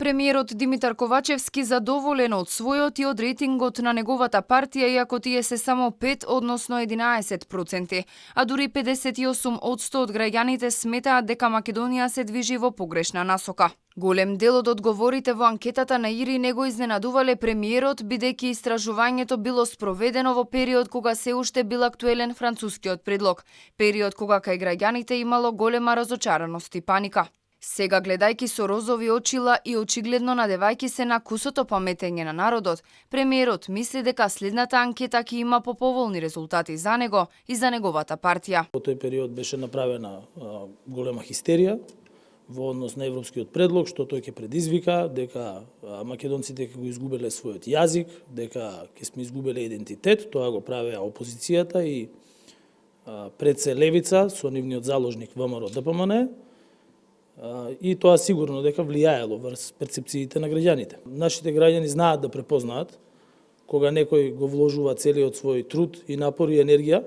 Премиерот Димитар Ковачевски задоволен од својот и од рейтингот на неговата партија, иако тие се само 5, односно 11%, а дури 58% од граѓаните сметаат дека Македонија се движи во погрешна насока. Голем дел од одговорите во анкетата на ИРИ не го изненадувале премиерот, бидејќи истражувањето било спроведено во период кога се уште бил актуелен францускиот предлог, период кога кај граѓаните имало голема разочараност и паника. Сега, гледајќи со розови очила и очигледно надевајќи се на кусото паметење на народот, премиерот мисли дека следната анкета ќе има поповолни резултати за него и за неговата партија. Во тој период беше направена голема хистерија во однос на европскиот предлог, што тој ќе предизвика дека македонците ќе го изгубеле својот јазик, дека ќе сме изгубеле идентитет. Тоа го правеа опозицијата и пред се левица со нивниот заложник ВМРО ДПМН. И тоа сигурно дека влијаело врз перцепциите на граѓаните. Нашите граѓани знаат да препознаат кога некој го вложува целиот свој труд и напор и енергија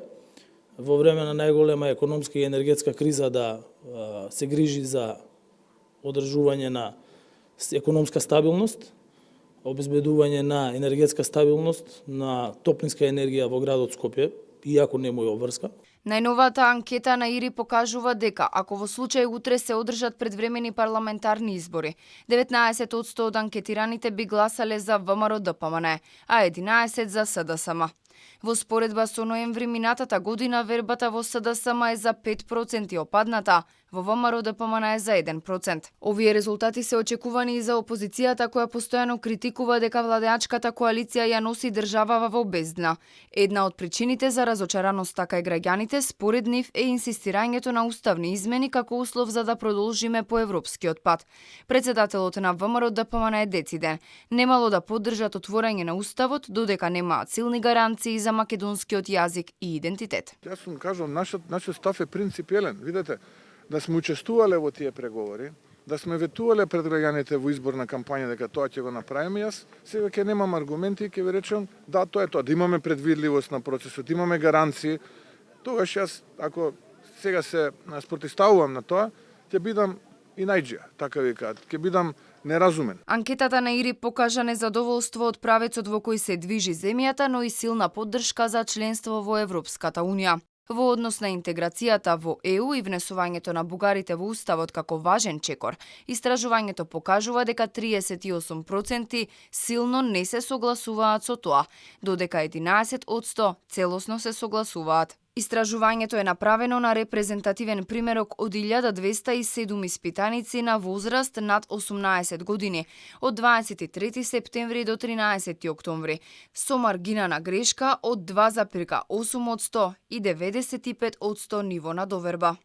во време на најголема економска и енергетска криза да се грижи за одржување на економска стабилност, обезбедување на енергетска стабилност, на топлинска енергија во градот Скопје, иако не му е обврска. Најновата анкета на ИРИ покажува дека ако во случај утре се одржат предвремени парламентарни избори, 19% од анкетираните би гласале за ВМРО ДПМН, а 11% за СДСМ. Во споредба со ноември минатата година вербата во СДСМ е за 5% опадната, во ВМРО ДПМН е за 1%. Овие резултати се очекувани и за опозицијата која постојано критикува дека владеачката коалиција ја носи државава во бездна. Една од причините за разочараноста кај граѓаните според нив е инсистирањето на уставни измени како услов за да продолжиме по европскиот пат. Председателот на ВМРО ДПМН е дециден. Немало да поддржат отворање на уставот додека немаат силни гаранции за македонскиот јазик и идентитет. Јас сум кажам, нашиот став е принципиелен. Видете, да сме учествувале во тие преговори, да сме ветувале пред граѓаните во изборна кампања дека тоа ќе го направиме, јас сега ќе немам аргументи и ќе ви речам да тоа е тоа, да имаме предвидливост на процесот, имаме гаранции. Тогаш јас, ако сега се спротивставувам на тоа, ќе бидам и најџија, така ви кажат, ќе бидам неразумен. Анкетата на ИРИ покажа незадоволство од правецот во кој се движи земјата, но и силна поддршка за членство во Европската Унија. Во однос на интеграцијата во ЕУ и внесувањето на бугарите во уставот како важен чекор, истражувањето покажува дека 38% силно не се согласуваат со тоа, додека 11% целосно се согласуваат. Истражувањето е направено на репрезентативен примерок од 1207 испитаници на возраст над 18 години, од 23 септември до 13 октомври, со маргина на грешка од 2,8% и 95% ниво на доверба.